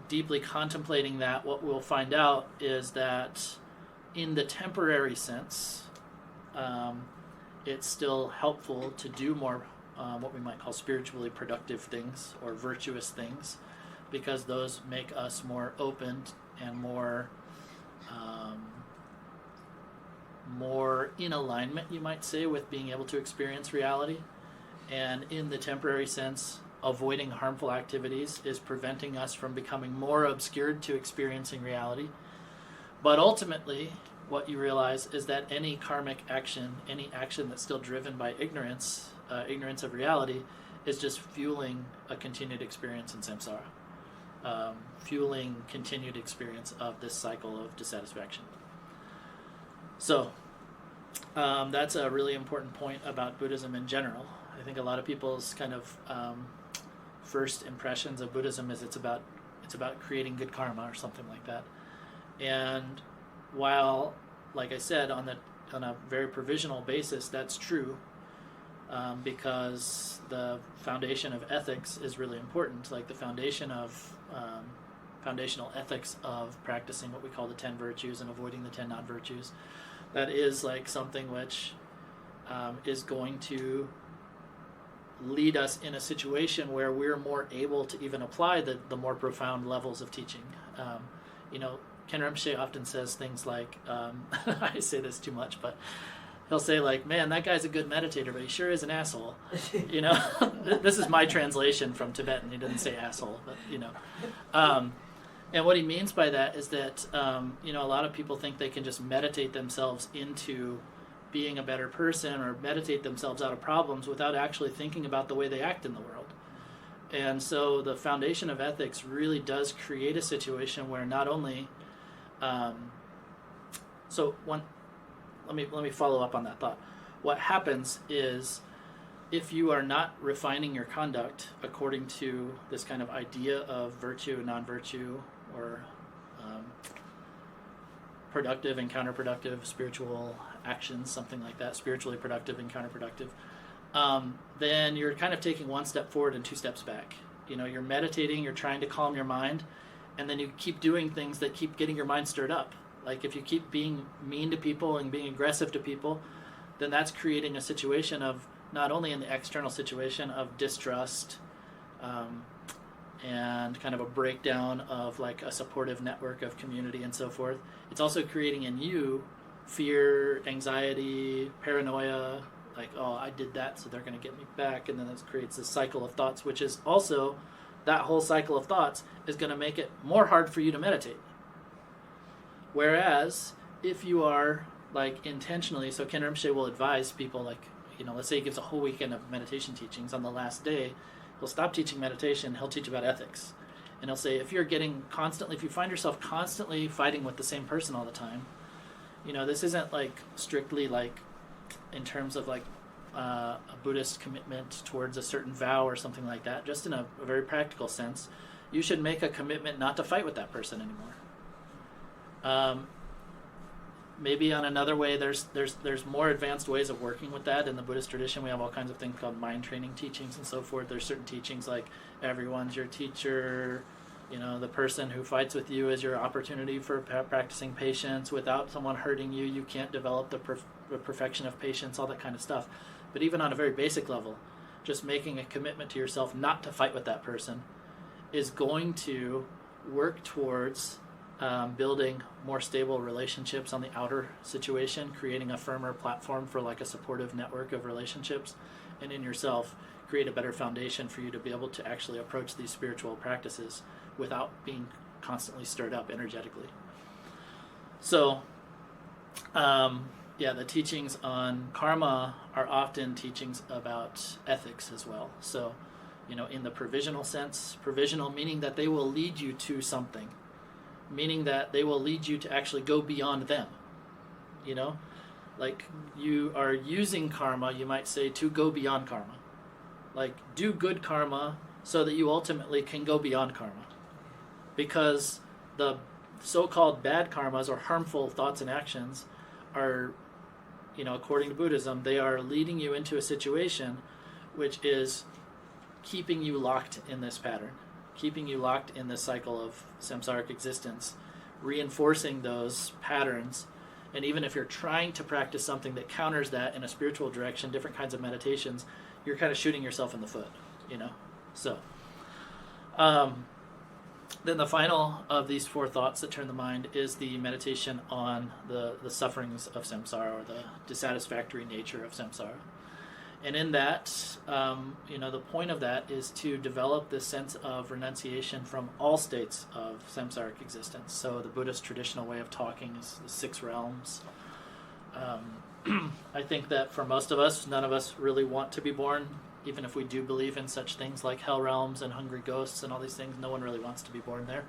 Deeply contemplating that, what we'll find out is that in the temporary sense, it's still helpful to do more what we might call spiritually productive things or virtuous things, because those make us more open and more in alignment, you might say, with being able to experience reality. And in the temporary sense, avoiding harmful activities is preventing us from becoming more obscured to experiencing reality. But ultimately, what you realize is that any karmic action, any action that's still driven by ignorance of reality, is just fueling a continued experience in samsara, fueling continued experience of this cycle of dissatisfaction. So that's a really important point about Buddhism in general. I think a lot of people's kind of first impressions of Buddhism is it's about creating good karma or something like that. And while, like I said, on a very provisional basis, that's true, because the foundation of ethics is really important. Like the foundational ethics of practicing what we call the 10 virtues and avoiding the 10 non-virtues. That is like something which is going to lead us in a situation where we're more able to even apply the more profound levels of teaching. Ken Rinpoche often says things like, I say this too much, but he'll say like, man, that guy's a good meditator, but he sure is an asshole. This is my translation from Tibetan. He doesn't say asshole, but and what he means by that is that, a lot of people think they can just meditate themselves into being a better person or meditate themselves out of problems without actually thinking about the way they act in the world. And so the foundation of ethics really does create a situation where not only... let me follow up on that thought. What happens is if you are not refining your conduct according to this kind of idea of virtue, non-virtue, or productive and counterproductive spiritual actions, something like that, spiritually productive and counterproductive, then you're kind of taking one step forward and two steps back. You're meditating, you're trying to calm your mind, and then you keep doing things that keep getting your mind stirred up. Like if you keep being mean to people and being aggressive to people, then that's creating a situation of not only in the external situation of distrust, and kind of a breakdown of like a supportive network of community and so forth. It's also creating in you fear, anxiety, paranoia, like, oh, I did that, so they're going to get me back, and then it creates this cycle of thoughts, which is also, that whole cycle of thoughts is going to make it more hard for you to meditate. Whereas, if you are, like, intentionally, so Ken Rinpoche will advise people, like, let's say he gives a whole weekend of meditation teachings. On the last day, he'll stop teaching meditation, he'll teach about ethics. And he'll say, if you find yourself constantly fighting with the same person all the time, this isn't like strictly like in terms of like a Buddhist commitment towards a certain vow or something like that. Just in a very practical sense, you should make a commitment not to fight with that person anymore. Maybe on another way, there's more advanced ways of working with that. In the Buddhist tradition, we have all kinds of things called mind training teachings and so forth. There's certain teachings like everyone's your teacher. The person who fights with you is your opportunity for practicing patience. Without someone hurting you, you can't develop the perfection of patience, all that kind of stuff. But even on a very basic level, just making a commitment to yourself not to fight with that person is going to work towards building more stable relationships on the outer situation, creating a firmer platform for like a supportive network of relationships, and in yourself create a better foundation for you to be able to actually approach these spiritual practices without being constantly stirred up energetically. So the teachings on karma are often teachings about ethics as well. So, in the provisional sense, provisional meaning that they will lead you to something, meaning that they will lead you to actually go beyond them. Like you are using karma, you might say, to go beyond karma. Like do good karma so that you ultimately can go beyond karma. Because the so-called bad karmas or harmful thoughts and actions are, according to Buddhism, they are leading you into a situation which is keeping you locked in this pattern, keeping you locked in this cycle of samsaric existence, reinforcing those patterns. And even if you're trying to practice something that counters that in a spiritual direction, different kinds of meditations, you're kind of shooting yourself in the foot, So, then the final of these 4 thoughts that turn the mind is the meditation on the sufferings of samsara, or the dissatisfactory nature of samsara. And in that, the point of that is to develop this sense of renunciation from all states of samsaric existence. So the Buddhist traditional way of talking is the 6 realms. I think that for most of us, none of us really want to be born, even if we do believe in such things like hell realms and hungry ghosts and all these things. No one really wants to be born there.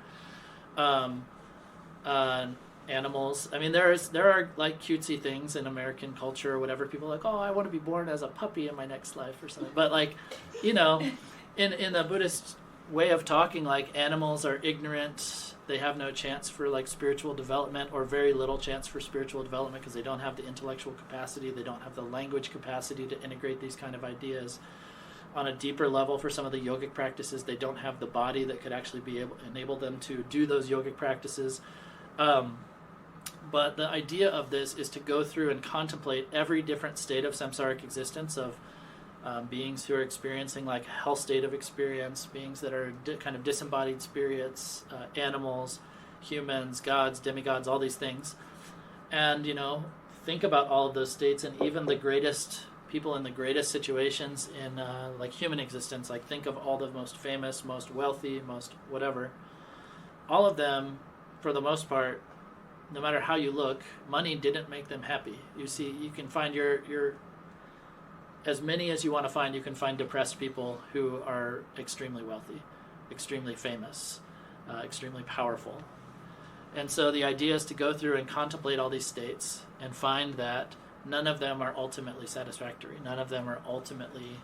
Animals. I mean, there are like cutesy things in American culture or whatever. People are like, oh, I want to be born as a puppy in my next life or something. But like, in the Buddhist way of talking, like animals are ignorant. They have no chance for like spiritual development, or very little chance for spiritual development, because they don't have the intellectual capacity. They don't have the language capacity to integrate these kind of ideas. On a deeper level, for some of the yogic practices, they don't have the body that could actually enable them to do those yogic practices. But the idea of this is to go through and contemplate every different state of samsaric existence of beings who are experiencing like a hell state of experience, beings that are kind of disembodied spirits, animals, humans, gods, demigods, all these things. And, think about all of those states, and even the greatest people in the greatest situations in like human existence, like think of all the most famous, most wealthy, most whatever. All of them, for the most part, no matter how you look, money didn't make them happy. You see, you can find your as many as you want to find, you can find depressed people who are extremely wealthy, extremely famous, extremely powerful. And so the idea is to go through and contemplate all these states and find that none of them are ultimately satisfactory. None of them are ultimately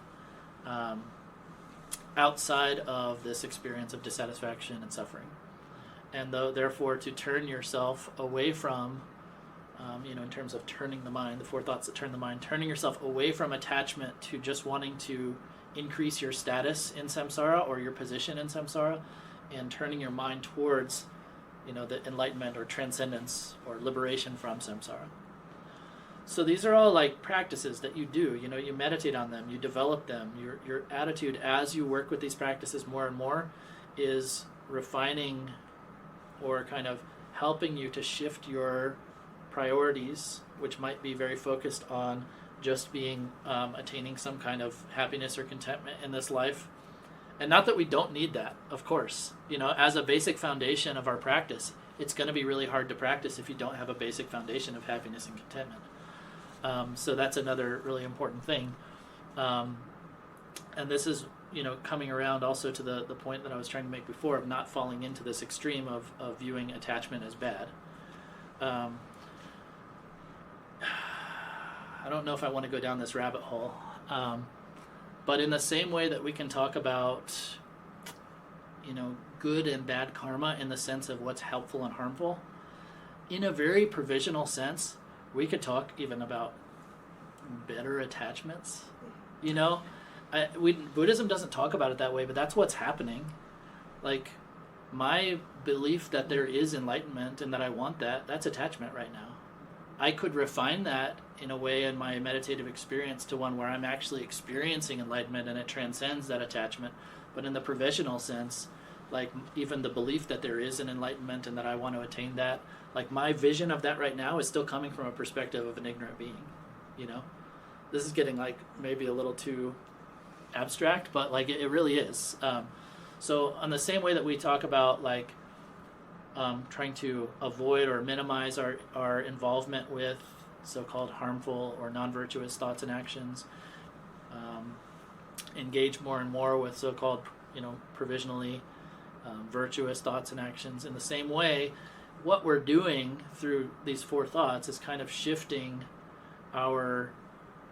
outside of this experience of dissatisfaction and suffering. And therefore, to turn yourself away from, in terms of turning the mind, the 4 thoughts that turn the mind, turning yourself away from attachment to just wanting to increase your status in samsara or your position in samsara, and turning your mind towards, the enlightenment or transcendence or liberation from samsara. So these are all like practices that you do. You meditate on them, you develop them. Your attitude as you work with these practices more and more is refining or kind of helping you to shift your priorities, which might be very focused on just being attaining some kind of happiness or contentment in this life. And not that we don't need that, of course. As a basic foundation of our practice, it's going to be really hard to practice if you don't have a basic foundation of happiness and contentment. So that's another really important thing. And this is, coming around also to the point that I was trying to make before of not falling into this extreme of viewing attachment as bad. I don't know if I want to go down this rabbit hole. But in the same way that we can talk about, good and bad karma in the sense of what's helpful and harmful, in a very provisional sense, we could talk even about better attachments. Buddhism doesn't talk about it that way, but that's what's happening. Like, my belief that there is enlightenment and that I want that's attachment right now. I could refine that in a way in my meditative experience to one where I'm actually experiencing enlightenment and it transcends that attachment. But in the provisional sense, like even the belief that there is an enlightenment and that I want to attain that, like my vision of that right now is still coming from a perspective of an ignorant being. This is getting like maybe a little too abstract, but like it really is. So on the same way that we talk about like trying to avoid or minimize our involvement with so-called harmful or non-virtuous thoughts and actions. Engage more and more with so-called, provisionally virtuous thoughts and actions. In the same way, what we're doing through these 4 thoughts is kind of shifting our,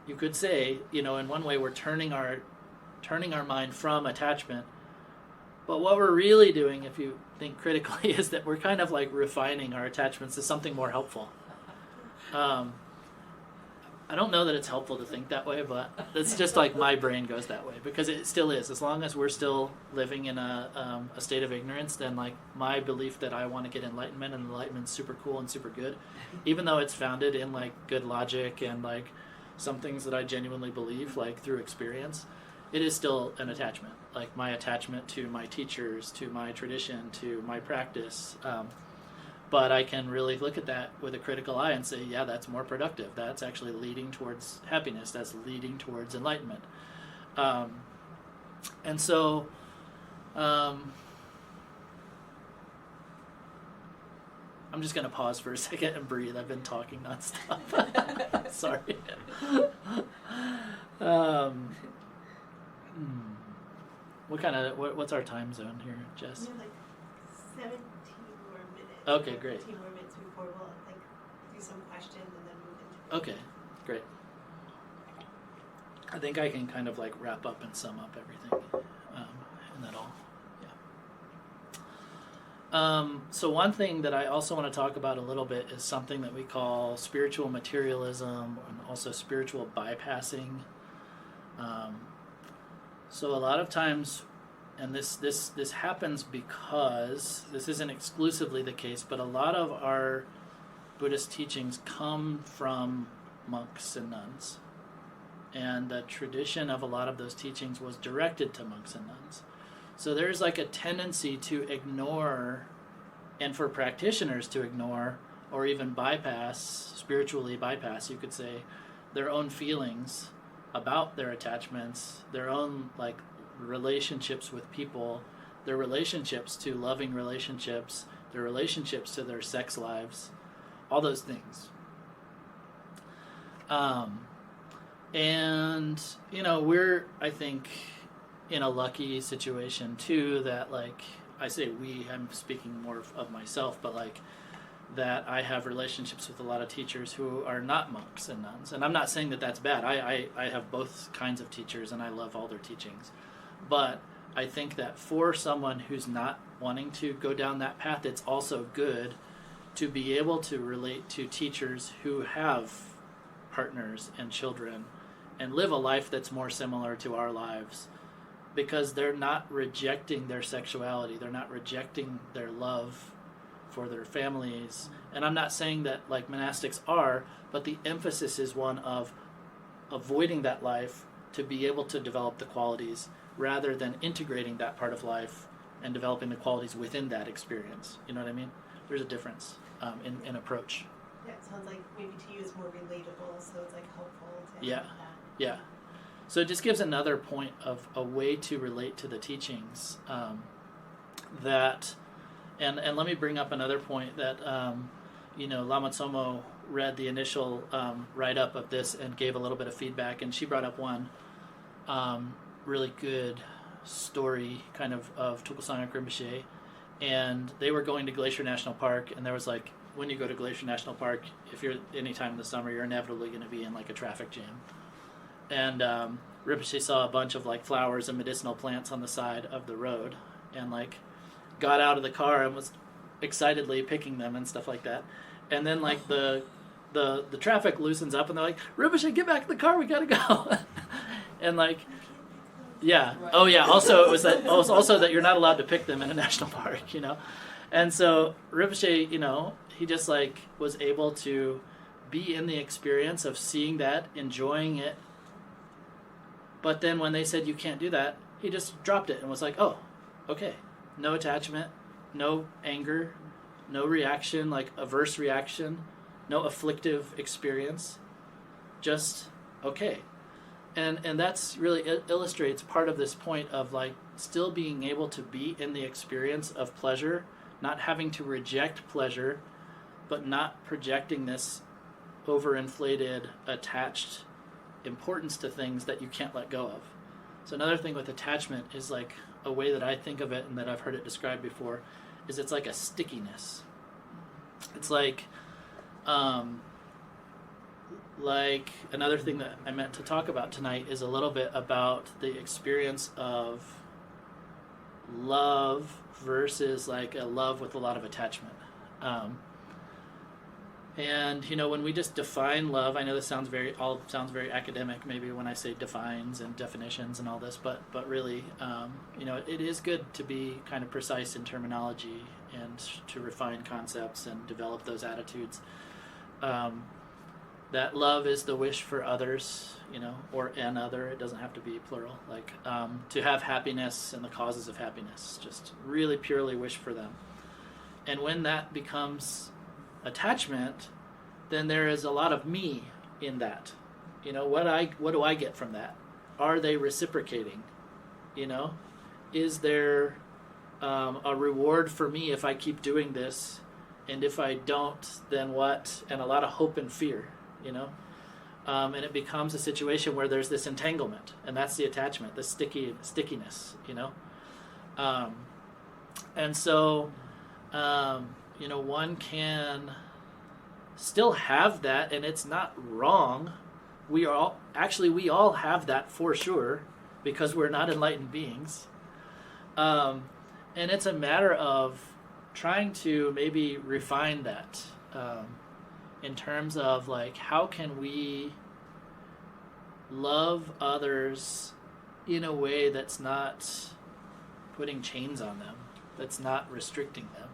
you could say, in one way we're turning our mind from attachment. But what we're really doing, if you think critically, is that we're kind of like refining our attachments to something more helpful. I don't know that it's helpful to think that way, but it's just like my brain goes that way, because it still is. As long as we're still living in a state of ignorance, then like my belief that I want to get enlightenment, and enlightenment's super cool and super good, even though it's founded in like good logic and like some things that I genuinely believe, like through experience, it is still an attachment. Like my attachment to my teachers, to my tradition, to my practice. But I can really look at that with a critical eye and say, yeah, that's more productive. That's actually leading towards happiness. That's leading towards enlightenment. And so, I'm just going to pause for a second and breathe. I've been talking nonstop. Sorry. What's our time zone here, Jess? We have like 17 more minutes. Okay, great. 15 more minutes before we'll do some questions and then move into. Okay, great. I think I can kind of like wrap up and sum up everything, and that all. Yeah. So one thing that I also want to talk about a little bit is something that we call spiritual materialism, and also spiritual bypassing. So a lot of times, and this happens because this isn't exclusively the case, but a lot of our Buddhist teachings come from monks and nuns. And the tradition of a lot of those teachings was directed to monks and nuns. So there's like a tendency to ignore, and for practitioners to ignore, or even bypass, spiritually bypass, you could say, their own feelings about their attachments, their own like relationships with people, their relationships to loving relationships, their relationships to their sex lives, all those things. And, we're, I think, in a lucky situation, too, that, like, I say we, I'm speaking more of myself, but, like, that I have relationships with a lot of teachers who are not monks and nuns. And I'm not saying that that's bad. I have both kinds of teachers, and I love all their teachings. But I think that for someone who's not wanting to go down that path, it's also good to be able to relate to teachers who have partners and children and live a life that's more similar to our lives, because they're not rejecting their sexuality, they're not rejecting their love for their families. And I'm not saying that like monastics are, but the emphasis is one of avoiding that life to be able to develop the qualities, rather than integrating that part of life and developing the qualities within that experience. You know what I mean? There's a difference in approach. Yeah, it sounds like maybe to you is more relatable, so it's like helpful to Yeah. have that. Yeah. So it just gives another point of a way to relate to the teachings, that, and let me bring up another point that, Lama Tsomo read the initial write-up of this and gave a little bit of feedback, and she brought up one really good story kind of Tokusanga Rinpoche, and they were going to Glacier National Park, and there was like, when you go to Glacier National Park, if you're any time in the summer, you're inevitably going to be in like a traffic jam. And Rinpoche saw a bunch of like flowers and medicinal plants on the side of the road, and like got out of the car and was excitedly picking them and stuff like that. And then like the traffic loosens up, and they're like, Rinpoche, get back in the car, we gotta go. And like, yeah, oh yeah. Also, it was also that you're not allowed to pick them in a national park, And so Rinpoche, he just like was able to be in the experience of seeing that, enjoying it. But then when they said you can't do that, he just dropped it and was like, oh, okay. No attachment, no anger, no reaction, like averse reaction, no afflictive experience, just okay. And that's really illustrates part of this point of like still being able to be in the experience of pleasure, not having to reject pleasure, but not projecting this overinflated, attached importance to things that you can't let go of. So another thing with attachment is like a way that I think of it and that I've heard it described before is it's like a stickiness. It's like another thing that I meant to talk about tonight is a little bit about the experience of love versus like a love with a lot of attachment. And when we just define love, I know this sounds very academic maybe when I say defines and definitions and all this, but really, it is good to be kind of precise in terminology and to refine concepts and develop those attitudes. That love is the wish for others, or an other. It doesn't have to be plural. Like to have happiness and the causes of happiness, just really purely wish for them. And when that becomes attachment, then there is a lot of me in that. What do I get from that? Are they reciprocating? Is there a reward for me if I keep doing this, and if I don't, then what? And a lot of hope and fear, and it becomes a situation where there's this entanglement, and that's the attachment, the stickiness, and so one can still have that, and it's not wrong. We all have that for sure, because we're not enlightened beings. And it's a matter of trying to maybe refine that in terms of like, how can we love others in a way that's not putting chains on them, that's not restricting them.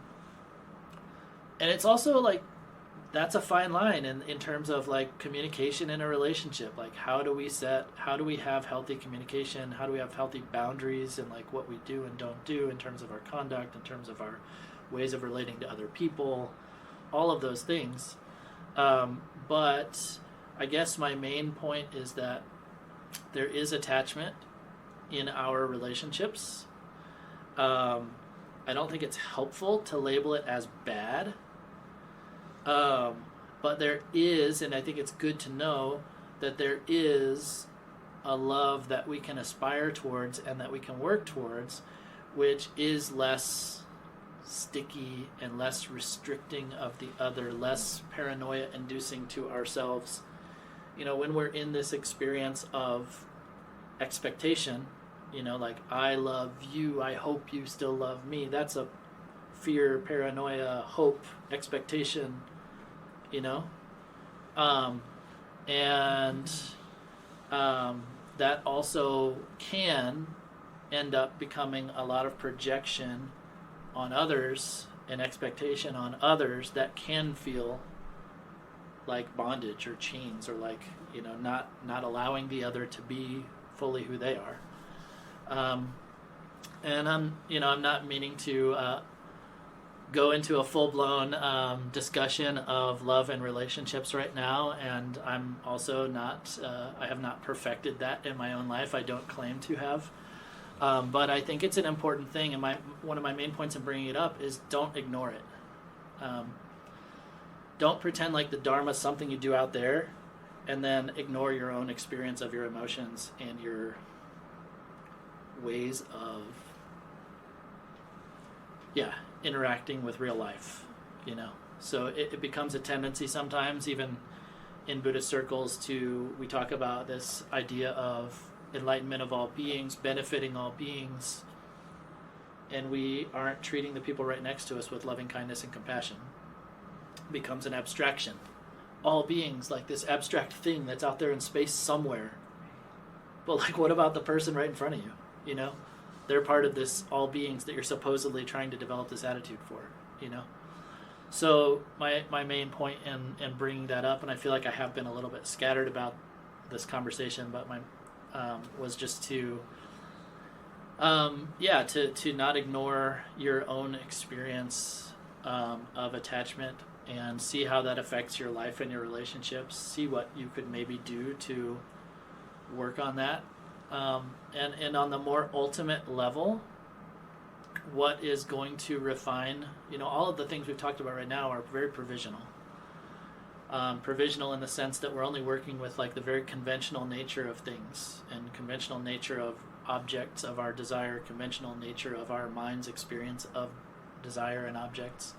And it's also like, that's a fine line in terms of like communication in a relationship. Like how do we have healthy communication? How do we have healthy boundaries in like what we do and don't do in terms of our conduct, in terms of our ways of relating to other people, all of those things. But I guess my main point is that there is attachment in our relationships. I don't think it's helpful to label it as bad. But there is, and I think it's good to know that there is a love that we can aspire towards and that we can work towards, which is less sticky and less restricting of the other, less paranoia inducing to ourselves. When we're in this experience of expectation, like I love you, I hope you still love me, that's a fear, paranoia, hope, expectation, that also can end up becoming a lot of projection on others and expectation on others that can feel like bondage or chains, or like not allowing the other to be fully who they are. And I'm not meaning to go into a full-blown discussion of love and relationships right now, and I'm also not, I have not perfected that in my own life. I don't claim to have. But I think it's an important thing, and one of my main points in bringing it up is don't ignore it. Don't pretend like the Dharma is something you do out there, and then ignore your own experience of your emotions and your ways of interacting with real life, So it becomes a tendency sometimes, even in Buddhist circles, we talk about this idea of enlightenment of all beings, benefiting all beings, and we aren't treating the people right next to us with loving kindness and compassion. It becomes an abstraction. All beings, like this abstract thing that's out there in space somewhere. But like, what about the person right in front of you, They're part of this all beings that you're supposedly trying to develop this attitude for, So my main point in bringing that up, and I feel like I have been a little bit scattered about this conversation, but my was just to not ignore your own experience of attachment, and see how that affects your life and your relationships. See what you could maybe do to work on that. And on the more ultimate level, what is going to refine, all of the things we've talked about right now are very provisional. Provisional in the sense that we're only working with like the very conventional nature of things and conventional nature of objects of our desire, conventional nature of our mind's experience of desire and objects,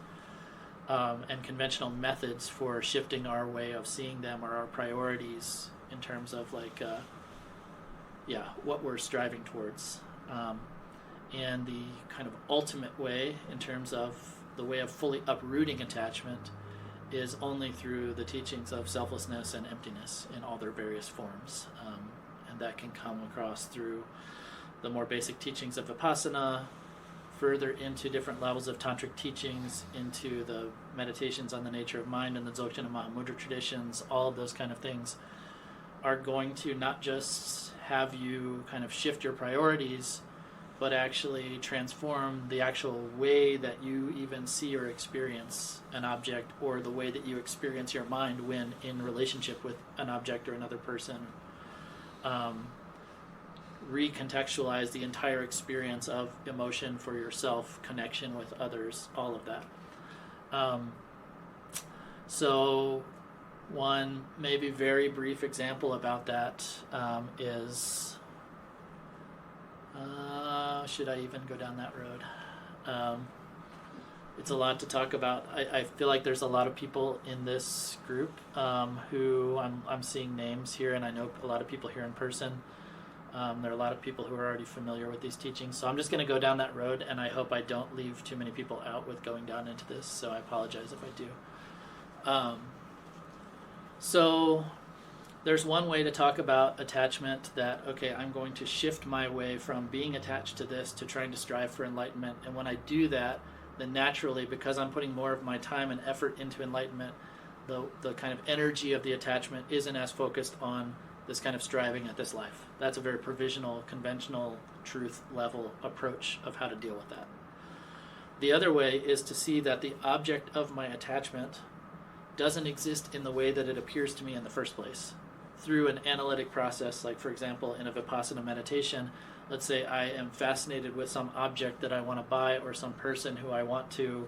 and conventional methods for shifting our way of seeing them or our priorities in terms of like, what we're striving towards. And the kind of ultimate way in terms of the way of fully uprooting attachment is only through the teachings of selflessness and emptiness in all their various forms. And that can come across through the more basic teachings of Vipassana, further into different levels of tantric teachings, into the meditations on the nature of mind and the Dzogchen and Mahamudra traditions. All of those kind of things are going to not just have you kind of shift your priorities, but actually transform the actual way that you even see or experience an object, or the way that you experience your mind when in relationship with an object or another person. Recontextualize the entire experience of emotion for yourself, connection with others, all of that. So one maybe very brief example about that is... should I even go down that road? It's a lot to talk about. I feel like there's a lot of people in this group who I'm seeing names here, and I know a lot of people here in person. There are a lot of people who are already familiar with these teachings, so I'm just going to go down that road, and I hope I don't leave too many people out with going down into this, so I apologize if I do. So there's one way to talk about attachment that, okay, I'm going to shift my way from being attached to this to trying to strive for enlightenment. And when I do that, then naturally, because I'm putting more of my time and effort into enlightenment, the kind of energy of the attachment isn't as focused on this kind of striving at this life. That's a very provisional, conventional, truth level approach of how to deal with that. The other way is to see that the object of my attachment doesn't exist in the way that it appears to me in the first place. Through an analytic process, like for example in a Vipassana meditation, let's say I am fascinated with some object that I want to buy, or some person who I want to,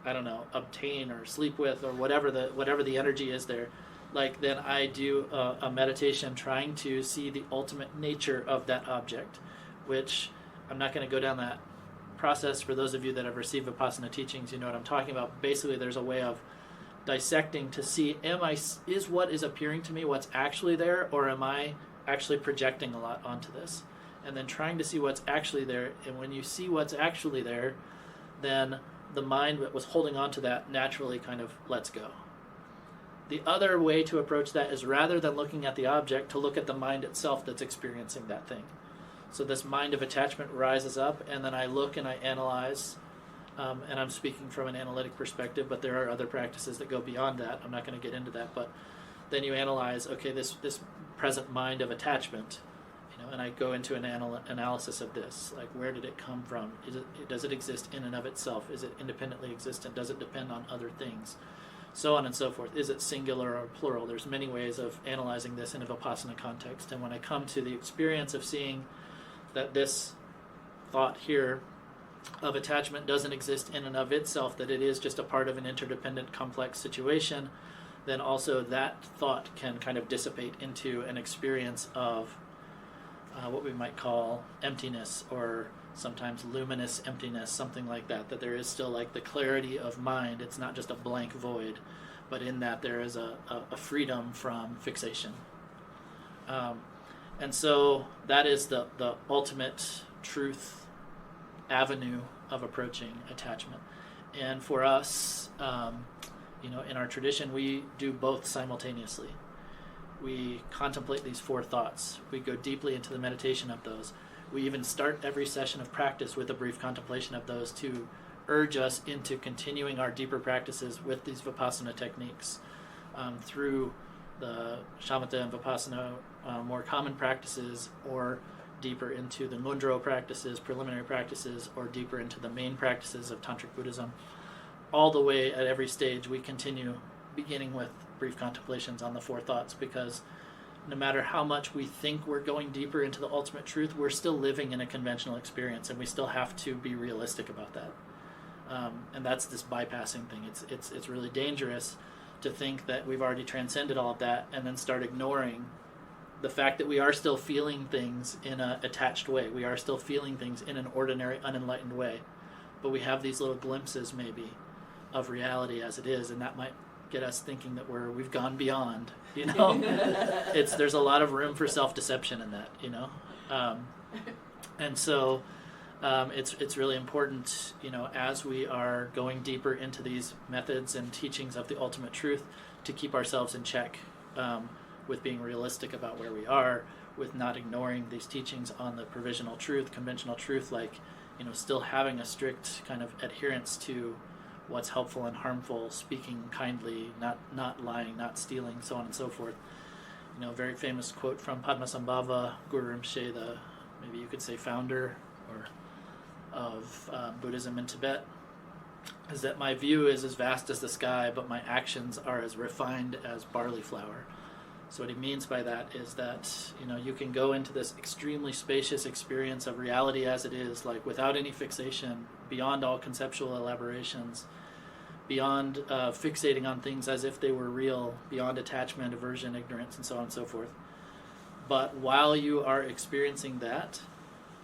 obtain or sleep with, or whatever the energy is there. Like then I do a meditation trying to see the ultimate nature of that object, which I'm not going to go down that process. For those of you that have received Vipassana teachings, you know what I'm talking about. Basically, there's a way of dissecting to see, is what is appearing to me what's actually there, or am I actually projecting a lot onto this? And then trying to see what's actually there. And when you see what's actually there, then the mind that was holding on to that naturally kind of lets go. The other way to approach that is, rather than looking at the object, to look at the mind itself that's experiencing that thing. So this mind of attachment rises up, and then I look and I analyze, and I'm speaking from an analytic perspective, but there are other practices that go beyond that. I'm not going to get into that, but then you analyze, okay, this present mind of attachment, and I go into an analysis of this, like where did it come from? Does it exist in and of itself? Is it independently existent? Does it depend on other things? So on and so forth. Is it singular or plural? There's many ways of analyzing this in a Vipassana context. And when I come to the experience of seeing that this thought here of attachment doesn't exist in and of itself, that it is just a part of an interdependent, complex situation, then also that thought can kind of dissipate into an experience of what we might call emptiness, or sometimes luminous emptiness, something like that, that there is still like the clarity of mind. It's not just a blank void, but in that there is a freedom from fixation. And so that is the ultimate truth avenue of approaching attachment. And for us, in our tradition, we do both simultaneously. We contemplate these four thoughts. We go deeply into the meditation of those. We even start every session of practice with a brief contemplation of those to urge us into continuing our deeper practices with these Vipassana techniques through the Shamatha and Vipassana more common practices, or deeper into the Ngondro practices, preliminary practices, or deeper into the main practices of Tantric Buddhism. All the way at every stage we continue, beginning with brief contemplations on the four thoughts, because no matter how much we think we're going deeper into the ultimate truth, we're still living in a conventional experience, and we still have to be realistic about that. And that's this bypassing thing. It's really dangerous to think that we've already transcended all of that and then start ignoring the fact that we are still feeling things in an attached way. We are still feeling things in an ordinary, unenlightened way. But we have these little glimpses, maybe, of reality as it is, and that might get us thinking that we've gone beyond, you know? There's a lot of room for self-deception in that, you know? And so it's really important, you know, as we are going deeper into these methods and teachings of the ultimate truth, to keep ourselves in check with being realistic about where we are, with not ignoring these teachings on the provisional truth, conventional truth, like, you know, still having a strict kind of adherence to what's helpful and harmful, speaking kindly, not lying, not stealing, so on and so forth. You know, very famous quote from Padmasambhava, Guru Rinpoche, maybe you could say founder of Buddhism in Tibet, is that my view is as vast as the sky, but my actions are as refined as barley flour. So what he means by that is that, you know, you can go into this extremely spacious experience of reality as it is, like without any fixation, beyond all conceptual elaborations, beyond fixating on things as if they were real, beyond attachment, aversion, ignorance, and so on and so forth. But while you are experiencing that,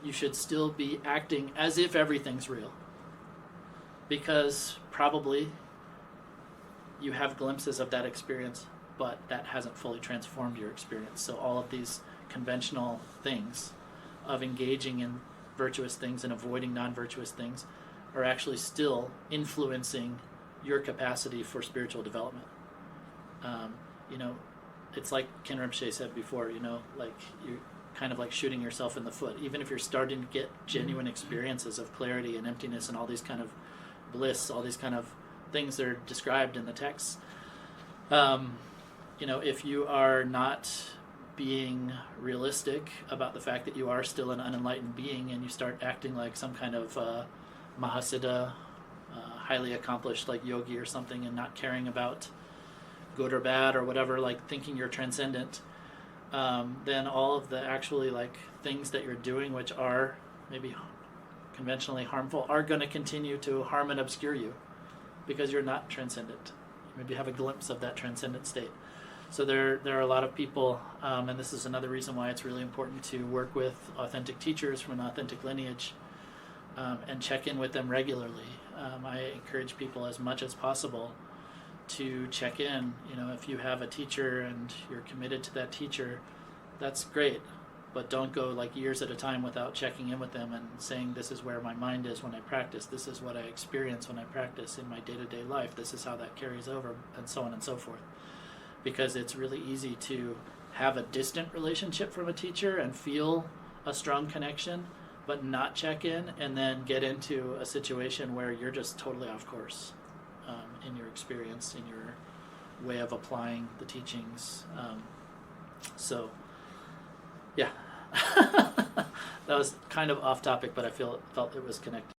you should still be acting as if everything's real. Because probably you have glimpses of that experience, but that hasn't fully transformed your experience. So all of these conventional things of engaging in virtuous things and avoiding non-virtuous things are actually still influencing your capacity for spiritual development. You know, it's like Ken Rinpoche said before, you know, like you're kind of like shooting yourself in the foot. Even if you're starting to get genuine experiences of clarity and emptiness and all these kind of bliss, all these kind of things that are described in the texts, you know, if you are not being realistic about the fact that you are still an unenlightened being and you start acting like some kind of Mahasiddha, highly accomplished like yogi or something, and not caring about good or bad or whatever, like thinking you're transcendent, then all of the actually like things that you're doing, which are maybe conventionally harmful, are going to continue to harm and obscure you because you're not transcendent. Maybe you have a glimpse of that transcendent state. So there are a lot of people, and this is another reason why it's really important to work with authentic teachers from an authentic lineage and check in with them regularly. I encourage people as much as possible to check in. You know, if you have a teacher and you're committed to that teacher, that's great, but don't go like years at a time without checking in with them and saying, this is where my mind is when I practice, this is what I experience when I practice in my day-to-day life, this is how that carries over, and so on and so forth. Because it's really easy to have a distant relationship from a teacher and feel a strong connection, but not check in, and then get into a situation where you're just totally off course in your experience, in your way of applying the teachings. So, yeah. That was kind of off topic, but I felt it was connected.